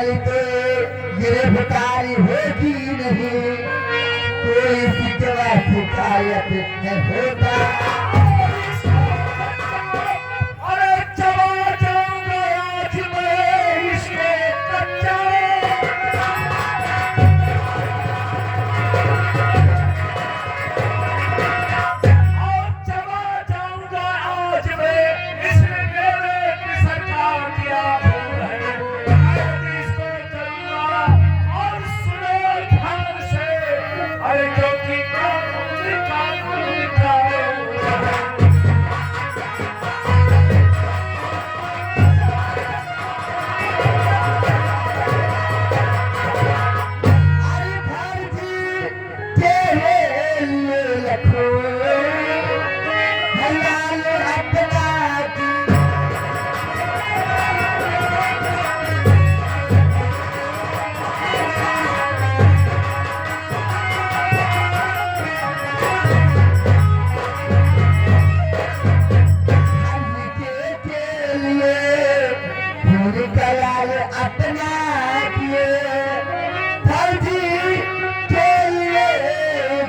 चलते गिरफ्तारी होगी नहीं, कोई शिकवा शिकायत है होता। अरे चला जाऊंगा आज मैं इसके कच्चा, और चला जाऊंगा आज मैं इसमें मेरे की सरकार क्या भूल है। मैं इसको करूंगा और सुनो ध्यान से, अरे क्योंकि कानून कानून कानून अरे भारती तेरे लिए रखो हलाल अपना की। के लिए पूरी कलाल अपना किए, फर्जी के लिए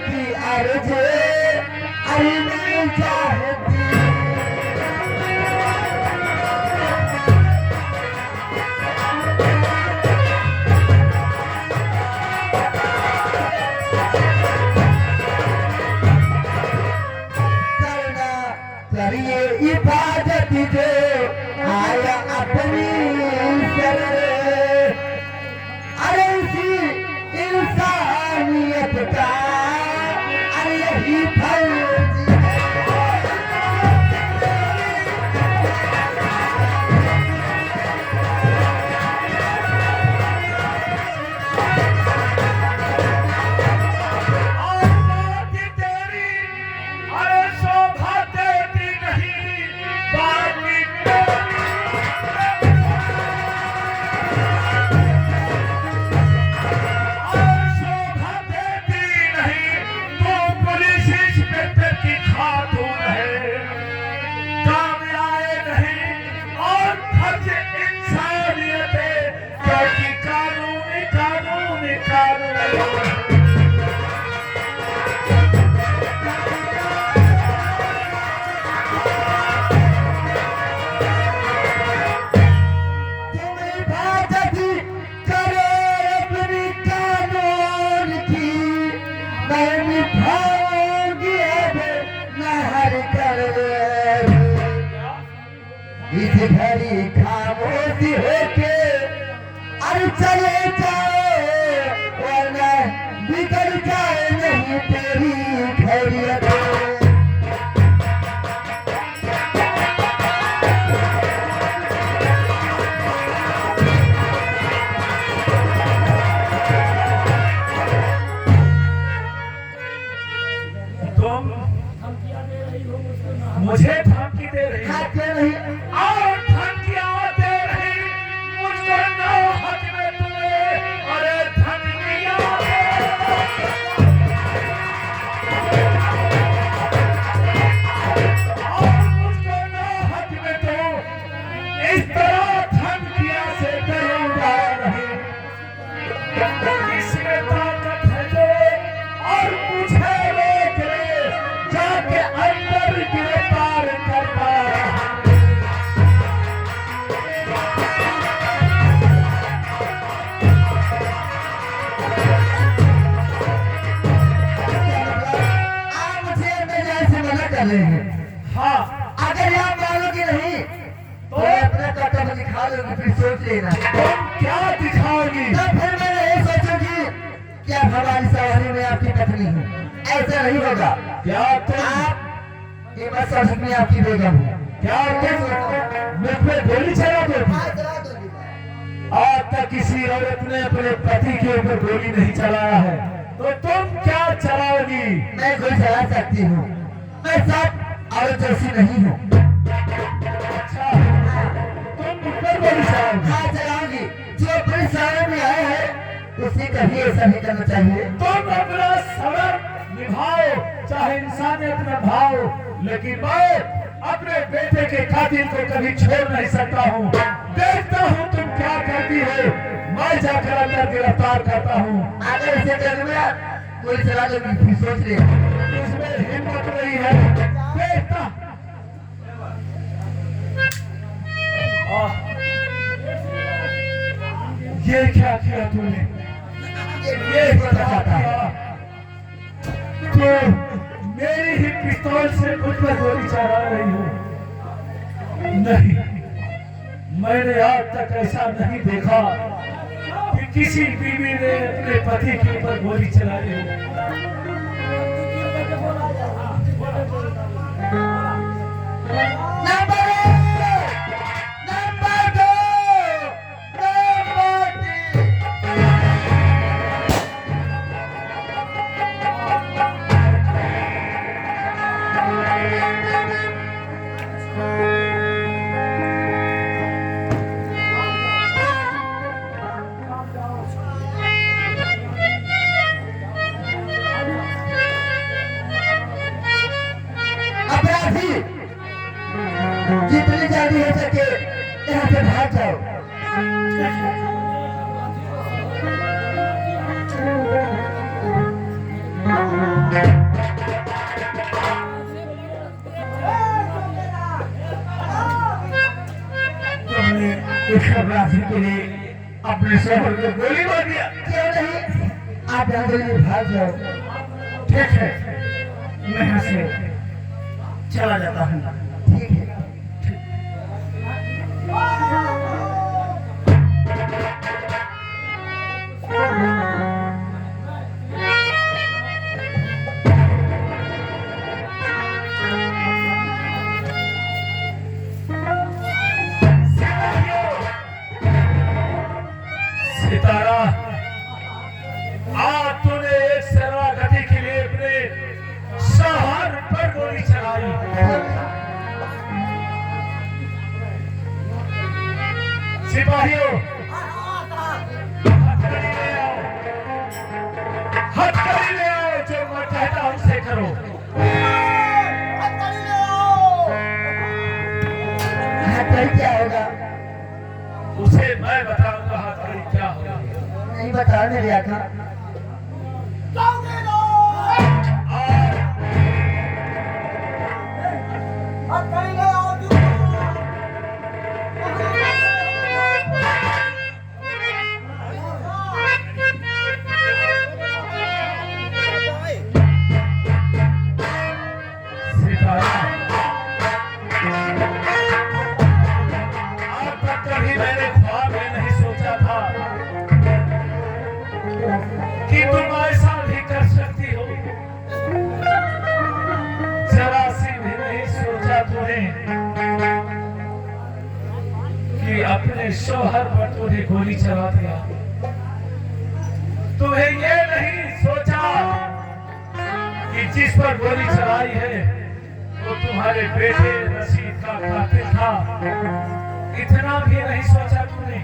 की अर्ज अरे नहीं चाहती। करना करिए इबादत जो आया अपनी शरण, अरे इसी इंसानियत का अरे यही फर्ज और बात तेरी अरे शोभा देती नहीं, बाकी और शोभा देती नहीं, तो पुलिस इंस्पेक्टर की खातून है, काम आए नहीं और फर्ज इंसानियत है, क्योंकि कानून कानून कानून। तुम इबादत करो अपनी कानून की, मैं निभाऊंगी अब नहर कर। इस घड़ी खामोशी होके अरे चले जाओ, वरना बिगड़ जाए नहीं तेरी खैरियत। तुम मुझे धमकी दे रही हो खाते नहीं और धमकियां दे रही मुझको, ना हक में तुम्हें अरे धमकियां और मुझको ना हक में तुम इस तरह धमकियां से डरूंगा नहीं। इसमें ताकत है जो और मुझे रोक ले, जाके अंदर गिरफ्तार करता। आप मुझे अंदर जाने से मना कर रहे हैं। हाँ अगर आप मानोगे नहीं तो अपना कर्तव्य दिखा लोगे, फिर सोच लेना। तुम क्या दिखाओगी? तो फिर मैं यही सोचूंगी कि आप हमारी सवारी में आपकी पत्नी है, ऐसा नहीं होगा। क्या तुम आप ये मत समझ में आपकी बेगम है। क्या तुम मुझ पे गोली चला दोगी? आज तक किसी औरत ने अपने पति के ऊपर गोली नहीं चलाया है, तो तुम क्या चलाओगी? मैं गोली चला सकती हूँ, मैं सब औरत जैसी नहीं हूँ। अच्छा तुम मुझ पर गोली चलाओगी? हाँ चलाऊंगी, जो पुलिस थाने में आए हैं उसे कभी ऐसा नहीं करना चाहिए। तुम अपना सबक निभाओ, चाहे इंसानियत में भाओ, लेकिन मैं अपने बेटे के कातिल को कभी छोड़ नहीं सकता हूँ। देखता हूँ तुम क्या करती हो। मैं जाकर अंदर गिरफ्तार करता हूँ। अगर इसे करने में गोली चला दो फिर सोच रहे हैं। इसमें हिम्मत नहीं है। देखता ये क्या किया तूने? ये क्या किया? तो मेरी ही पिस्तौल से मुझ पर गोली चला रही हो? नहीं, मैंने आज तक ऐसा नहीं देखा कि किसी बीवी ने अपने पति के ऊपर गोली चलाई हो। नंबर 2 अपराधी जितनी जल्दी हो सके यहाँ से भाग जाओ। तुमने इस अपराधी के लिए अपने शहर को गोली मार दिया। क्यों नहीं, आप यहाँ से भाग जाओ। ठीक है, मैं यहाँ से चला जाता हूँ। ठीक है। सितारा, आज तूने एक शरणागति के लिए अपने शहर पर गोली चलाई। सिपाहियों, हथकड़ी ले आओ, हथकड़ी ले आओ, जो मैं कहता हूं उसे करो। हथकड़ी क्या होगा? उसे मैं बताऊंगा हथकड़ी क्या होगा। नहीं बताने दिया था। सितारा, आज तक कभी मैंने ख्वाब में नहीं सोचा था कि तुम ऐसा भी कर सकती हो। जरा सी भी नहीं सोचा तूने कि अपने शौहर पर तूने गोली चला दिया। तुम्हें ये नहीं सोचा कि जिस पर गोली चलाई है वो तुम्हारे बेटे रशीद का कातिल था। इतना भी नहीं सोचा तूने।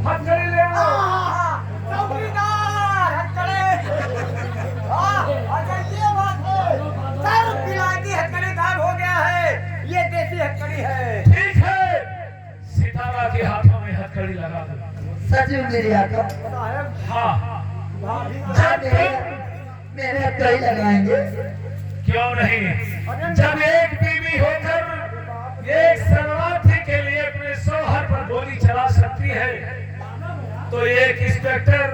हथकड़ी ले आओ। ठीक है, सितारा के हाथों में हथकड़ी लगा दो। सच में मेरी आंखों हाँ, मेरे हथकड़ी लगाएंगे। क्यों नहीं? जब एक बीवी होकर एक शरणार्थी के लिए अपने शौहर पर गोली चला सकती है तो एक इंस्पेक्टर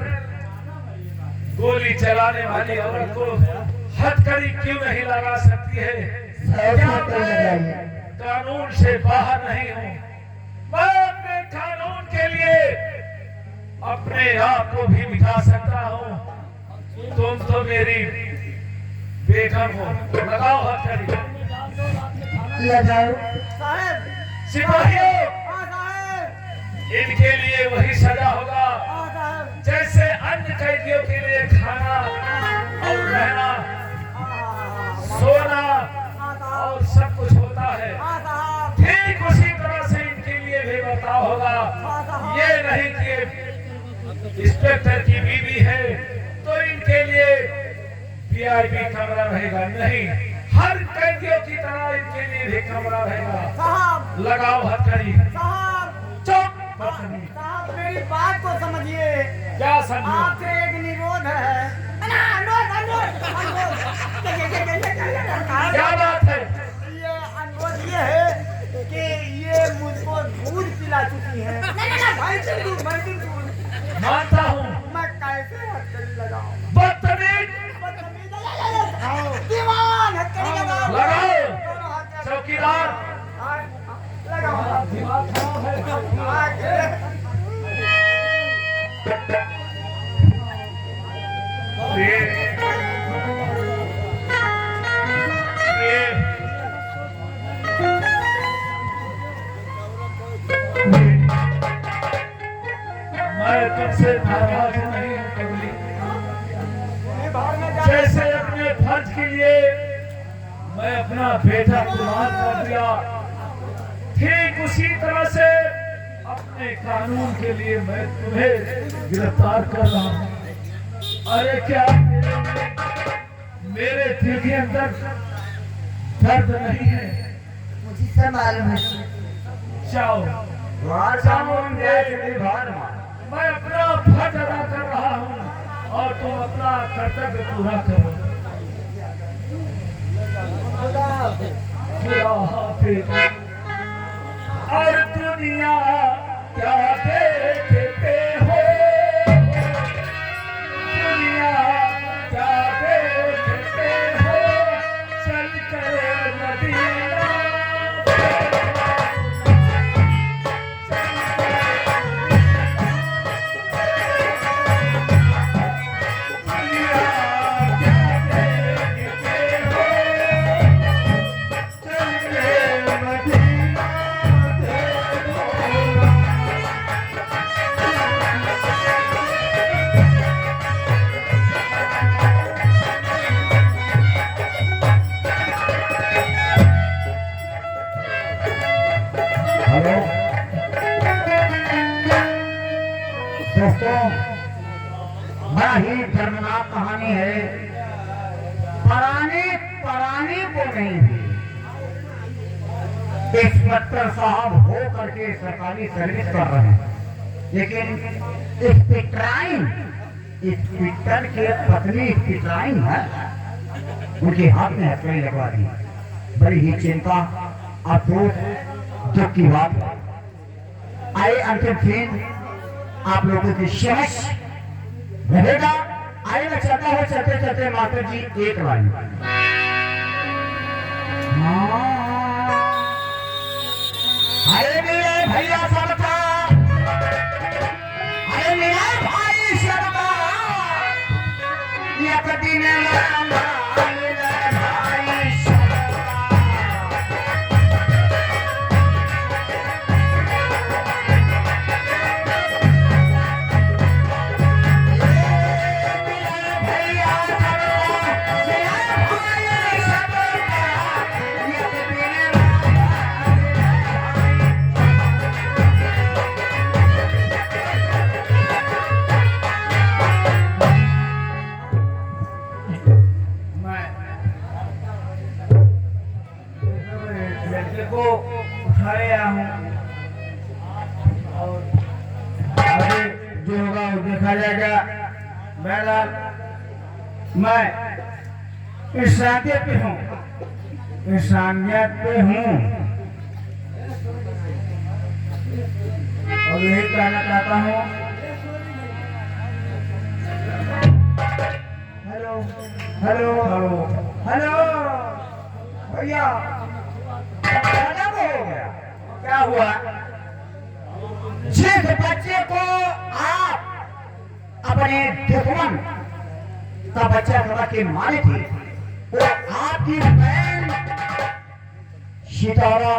गोली चलाने वाली औरत को हथकड़ी क्यों नहीं लगा सकती है? क्या मैं कानून से बाहर नहीं हूँ? मैं अपने कानून के लिए अपने आप को भी मिटा सकता हूँ। तुम तो मेरी बेगम हो। लगाओ हथकड़ी। लगाओ। सिपाहियों, इनके लिए वही सजा होगा जैसे अन्य कैदियों के लिए खाना और रहना, सोना और सब कुछ होता है। ठीक उसी तरह से इनके लिए भी बर्ताव होगा। ये नहीं कि इंस्पेक्टर की बीवी है तो इनके लिए VIP कमरा रहेगा। नहीं, हर कैदियों की तरह इनके लिए भी कमरा रहेगा। साहब लगाओ हथकड़ी। साहब चुप बदतमीज। साहब मेरी बात को समझिए। क्या समझो? आपसे एक निरोध है ना, अनुरोध। क्या बात है? ये अनुरोध ये है कि ये मुझको दूध पिला चुकी है। भैंसी दूध मानता हूँ। मैं कैसे हथकड़ी लगाऊं? बदतमीज। दीवान हथकड़ी लगाओ। लगाओ। दोनों हाथ चौकीदार। लगाओ। दिमाग खराब है। मैं तुमसे नाराज नहीं हूँ कबली। जैसे अपने फर्ज के लिए मैं अपना बेटा कुर्बान कर दिया, ठीक उसी तरह से अपने कानून के लिए मैं तुम्हें गिरफ्तार कर रहा हूँ। अरे क्या मेरे दिल के अंदर दर्द नहीं है? मुझे सब मालूम है। जाओ मैं अपना फर्ज अदा कर रहा हूँ और तुम अपना कर्तव्य पूरा करो। खुदा हाफिज। और दुनिया क्या देखते हो, दुनिया क्या देखते हो, चल कर मदीना। दोस्तों, बड़ा ही दर्दनाक कहानी है। पराने को नहीं हुई। इंस्पेक्टर साहब हो करके सरकारी सर्विस कर रहे हैं, लेकिन इंस्पेक्टर के पत्नी पिटराइन है, उनके हाथ में हथकड़ी लगवा दी। बड़ी ही चिंता, अफसोस, दुख की बात। आइए अंतिम दिन आप लोगों की समझ रहेगा। आइए मैं चलता हूँ, चलते चलते माता जी एक लाइन। अरे मेरे भैया सबका, अरे मेरा भाई सबका, एक दिन को उठाया हूँ और आगे जो होगा वो देखा जाएगा। बहरहाल मैं इंसानियत पे हूँ, इंसानियत पे हूँ और यही कहना चाहता हूँ। हेलो हेलो हेलो हेलो भैया, क्या हुआ? जिस बच्चे को आप अपने दुश्मन का बच्चा समझ के मारे थे, वो आपकी बहन सितारा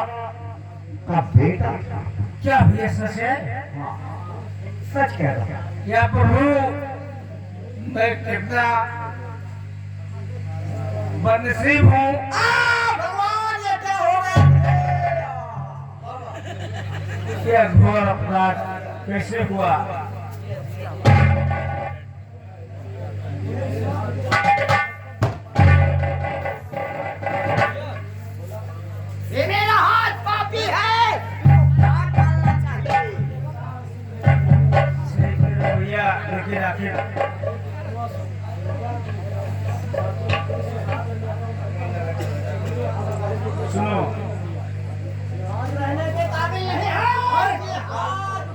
का बेटा था। क्या भैया सच है? सच कह रहा हूं। या प्रभु, मैं कितना बदनसीब हूँ। भगवान, ये क्या हो गया? क्या घोर अपराध कैसे हुआ? आखिर आखिर सुनो, रहने के काबिल नहीं है ये हाथ।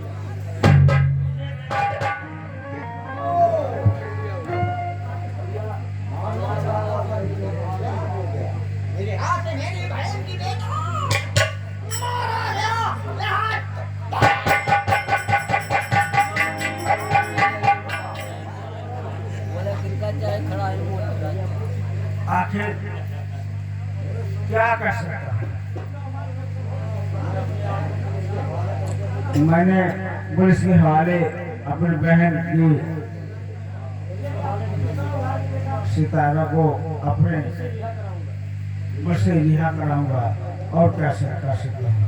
मेरे हाथ से मेरी बहन की बेटा मारा गया। ये हाथ आखिर क्या कर सकता हूं? मैंने पुलिस के हवाले अपनी बहन की सितारा को अपने मुझसे रिहा कराऊंगा और क्या कर सकता हूँ।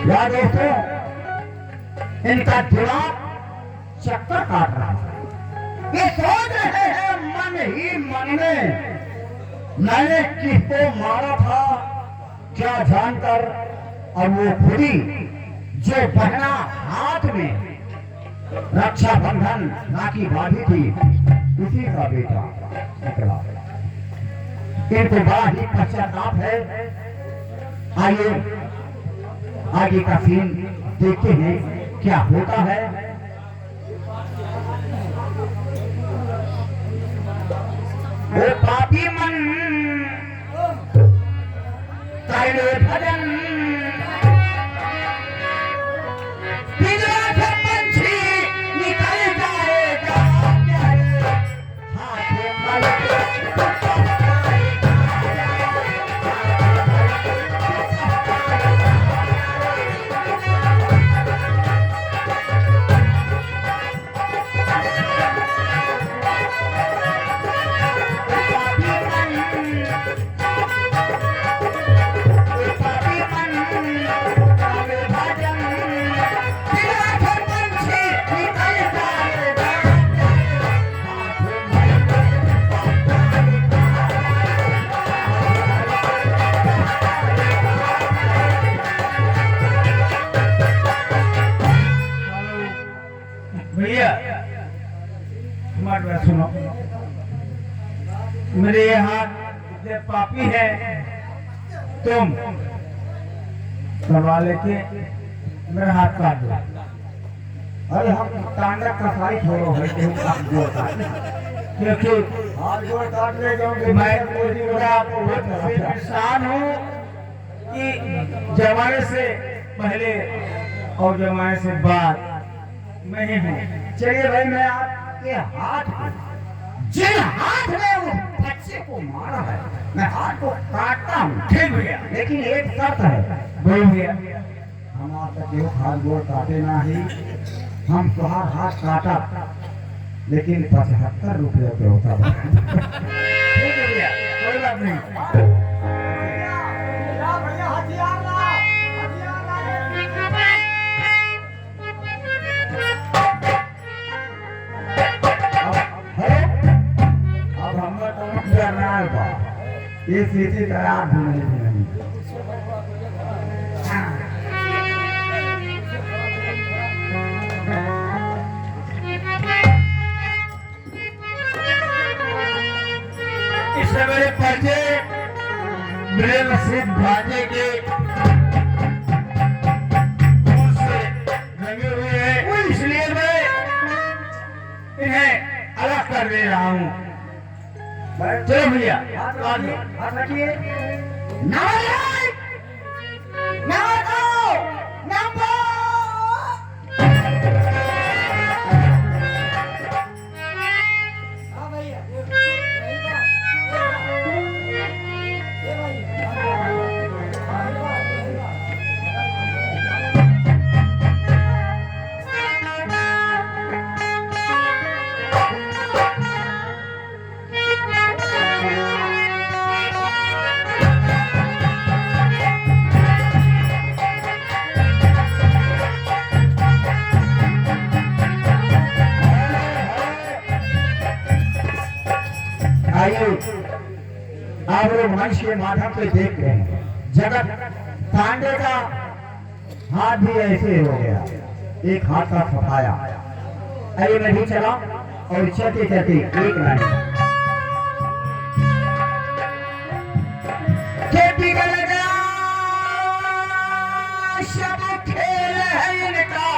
या दोस्तों, इनका दिमाग चक्कर काट रहा है। ये सोच रहे हैं मन ही मन में मैंने किसको मारा था क्या जानकर, और वो खुदी जो बहना हाथ में रक्षाबंधन राखी बांधी थी उसी का बेटा निकला। इनको बड़ा ही पश्चाताप है। आइए आगे का सीन देखते हैं क्या होता है। ओ पापी मन करे भजन, पिंजरा से पंछी निकल जाएगा, हाथ भैया तुम्हारी बात सुनो। मेरे ये हाथ इतने पापी है, तुम करवा लेके मेरा हाथ काट दो। अरे हम टांगा कसाई छोड़ो है कि हम हाथ जोड़ काटने, क्योंकि हाथ जोड़ काटने जाओगे मैं पूरा बहुत परेशान हूँ कि जमाने से पहले और जमाने से बाद मैं ही हूँ। चलिए भाई, मैं आपके हाथ को, जिन हाथ में उस बच्चे को मारा है, मैं हाथ को काटता हूँ। ठीक भैया, लेकिन एक शर्त है। बोलो भैया। हम आपका केवल हाथ जोड़ काटे ना ही, हम तुम्हारा हाथ काटा लेकिन 75 रुपये पे होता है। ठीक है भैया, कोई बात नहीं। भैया हथियार ला, हथियार ला। अब हम करना है ये सीधी करार भी नहीं। इससे मेरे पर्चे मेरे नसीब भाजे के खून से रंगे हुए हैं, इसलिए मैं इन्हें अलग कर दे रहा हूँ। चलो भैया, हाथ रखिए। नारायण! नारायण! नंबर! हाँ भैया, आप लोग मंच के माध्यम से देख रहे हैं, जगत पांडे का हाथ भी ऐसे हो गया, एक हाथ का फफाया। अरे मैं भी चला और चलते चलते एक लाइन के बिगड़ गया सब खेल है इनका,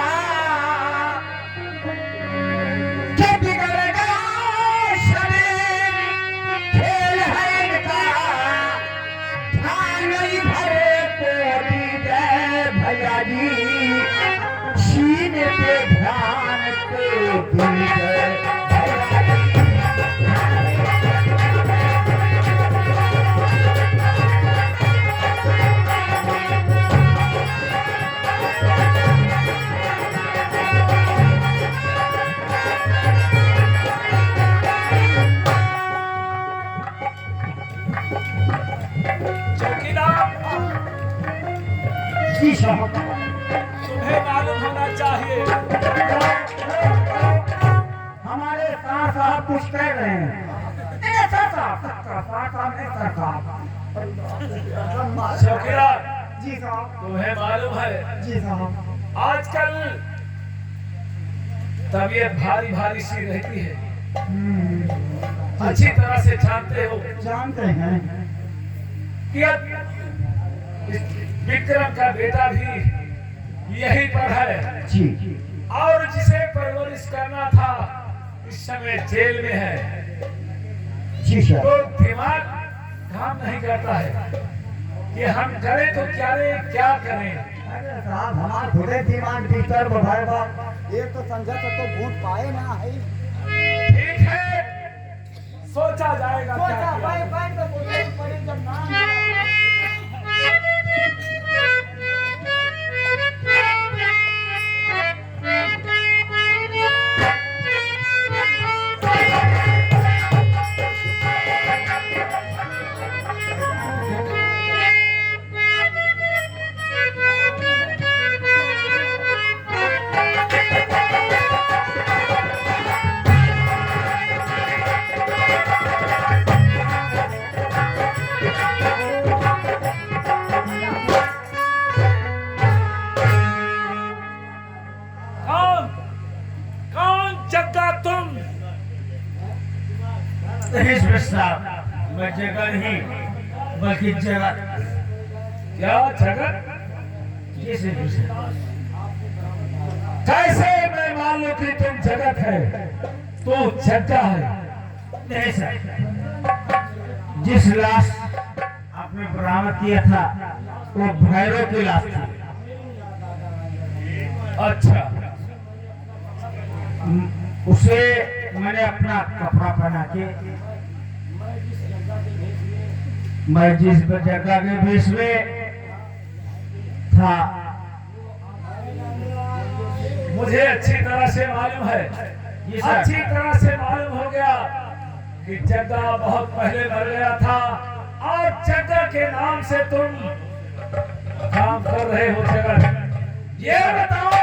के बिगड़ गया सब खेल है इनका, ध्यान नहीं भरे कोटी दे भैया जी, सीने पे ध्यान को भूल गए भैया जी। चौकीदार, जी साहब, तुम्हें मालूम होना चाहिए हमारे साथ साहब कुछ कह रहे हैं। सर साहब, चौकीदार, जी साहब, तुम्हें मालूम है जी साहब, आजकल तबीयत भारी भारी सी रहती है, अच्छी तरह से जानते हो जानते हैं कि अब इस विक्रम का बेटा भी यहीं पर है जी, और जिसे परवरिश करना था इस समय जेल में है, जी सर। तो दिमाग काम नहीं करता है कि हम करें तो क्या करें। अरे साहब, हमारे थोड़े दिमाग डिस्टर्ब भाएगा। एक तो संजय से तो भूत पाए ना है, ठीक है, सोचा जाएगा क्या सोचा किया भाई जाए। भाई तो बोले पड़े जब नाम कौन कौन जग्गा तुम? नहीं साहब, मैं जगह नहीं बल्कि जगत। क्या जगत? जैसे कैसे मैं मान लूं कि तुम जगत है तो जग्गा है? नहीं सर, जिस लाश आपने बरामद किया था वो भैरव की लाश थी। अच्छा, उसे मैंने अपना कपड़ा पहना के मैं जिस जगह के बीच में था, मुझे अच्छी तरह से मालूम है, ये सर। अच्छी तरह से मालूम हो गया कि जग्गा बहुत पहले मर गया था और जग्गा के नाम से तुम काम कर रहे हो। जगत, ये बताओ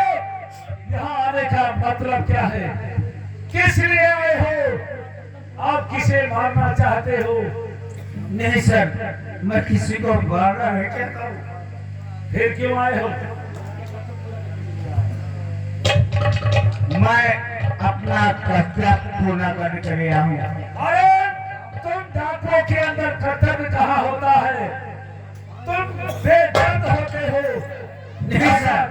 यहाँ आने का मतलब क्या है? किस लिए आए हो? आप किसे मारना चाहते हो? नहीं सर, मैं किसी को मारना नहीं चाहता हूँ। फिर क्यों आए हो? मैं अपना कर्तव्य पूर्ण करने के लिए आया हूँ। अरे तुम डाकुओं के अंदर कर्तव्य कहाँ होता है? तुम बेदर्द होते हो। नहीं सर,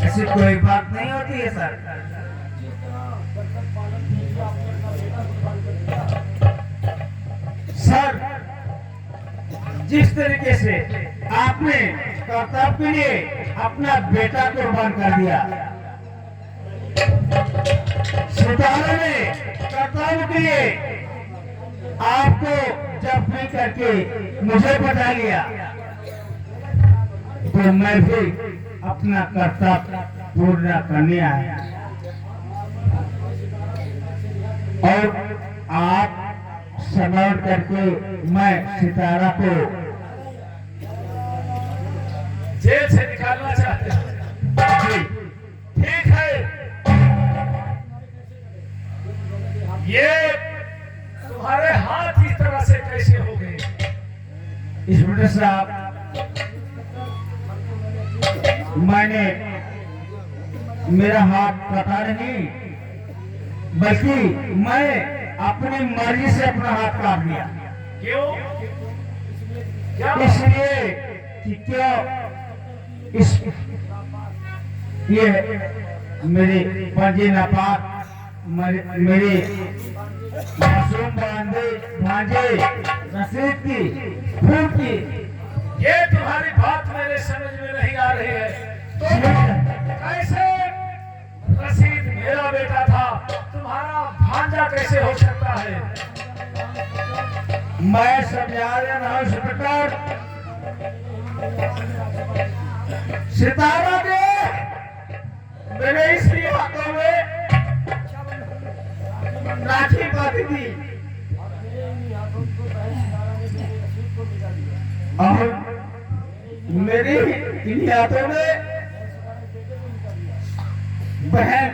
ऐसी कोई बात नहीं होती है सर। सर, जिस तरीके से आपने कर्तव्य के लिए अपना बेटा कुर्बान कर दिया, सितारा ने कर्तव्य के लिए आपको जब्त करके मुझे बता लिया, तो मैं भी अपना कर्तव्य पूर्ण करने आया। और आप समर्पण करके मैं सितारा को जेल से निकालना चाहते हो? जी, ठीक है, ये तुम्हारे इंस्पेक्टर साहब, मैंने मेरा हाथ कटा नहीं, बल्कि मैं अपनी मर्जी से अपना हाथ काट लिया। क्यों? क्या? इसलिए कि क्यों ये मेरे पंजे नापाक, मेरे मासूम भांजे रसीद की फूल की। ये तुम्हारी बात मेरे समझ में नहीं आ रही है। तो कैसे रसीद मेरा बेटा था, तुम्हारा भांजा कैसे हो सकता है? मैं समझा रहा हूं इंस्पेक्टर, सितारा ने मेरे इसी हाथों में लाठी बांधी थी और मेरी इन्हीं हाथों में बहन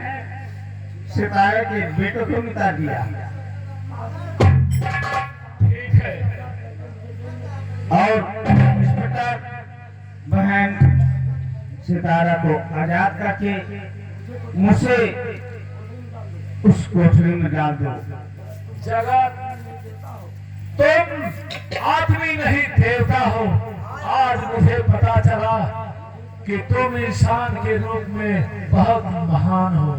सितारे के बेटों को मिटा दिया। ठीक है। और इंस्पेक्टर, बहन सितारा को आजाद करके मुझे उस कोठरी में डाल दो। जगत, तुम आदमी नहीं देवता हो। आज मुझे पता चला कि तुम इंसान के रूप में बहुत महान हो।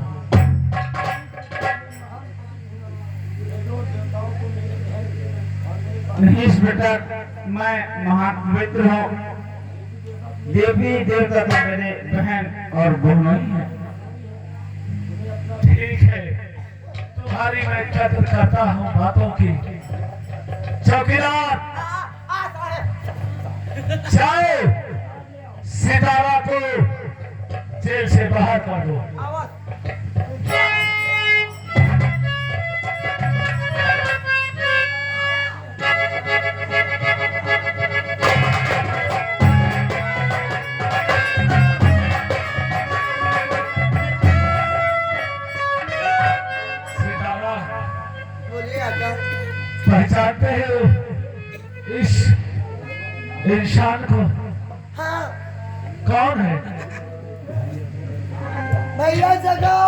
नहीं इंस्पेक्टर, मैं महापवित्र हूँ। देवी देवता तो मेरे बहन और बहनों ही हैं। ठीक है, तुम्हारी मैं कदर करता हूँ बातों की। चौकीदार, जाओ सितारा को जेल से बाहर कर दो। सितारा, पहचानते हो इस इंसान को? हाँ कौन है? भैया जगह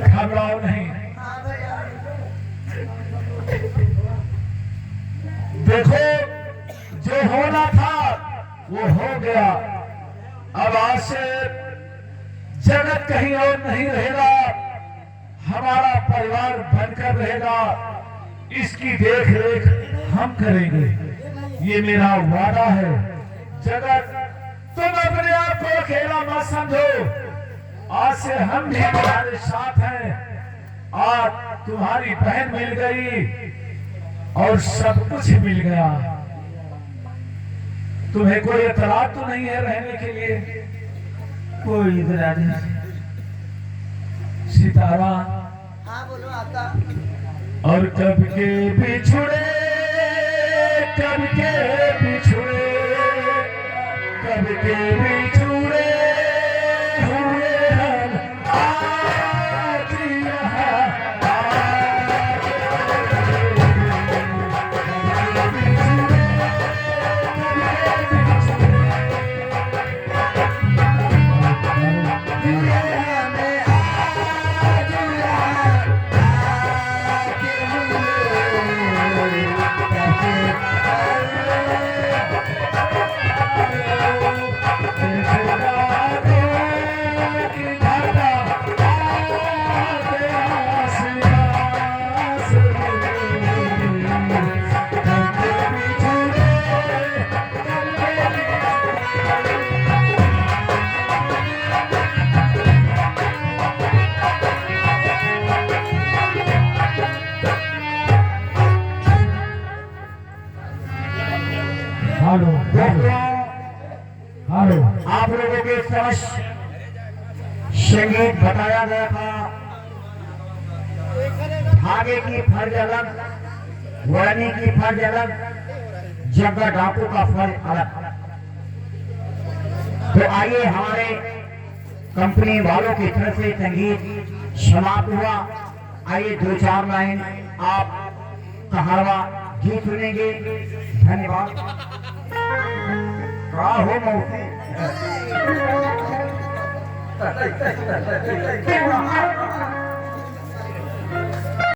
घबराओ नहीं। हाँ भैया देखो, जो होना था वो हो गया। अब आज से जगत कहीं और नहीं रहेगा, हमारा परिवार बनकर रहेगा। इसकी देख रेख हम करेंगे, ये मेरा वादा है। जगत, तुम अपने आप को अकेला मत समझो। आज से हम भी तुम्हारे साथ हैं। आज तुम्हारी बहन मिल गई और सब कुछ मिल गया। तुम्हें कोई एतराज तो नहीं है रहने के लिए? कोई इतराज नहीं। सितारा, हाँ बोलो आता और कब के बिछुड़े, कब के बिछुड़े, कब के बिछुड़े हुए हम आज यहाँ हेलो हेलो, आप लोगों के समझ संगीत बताया गया था। धागे की फर्ज अलग, वरनी की फर्ज अलग, जगह डाकू का फर्ज अलग। तो आइए, हमारे कंपनी वालों की तरफ से संगीत समाप्त हुआ। आइए 2-4 लाइन आप कहावा गीत सुनेंगे। धन्यवाद। का हो मौसी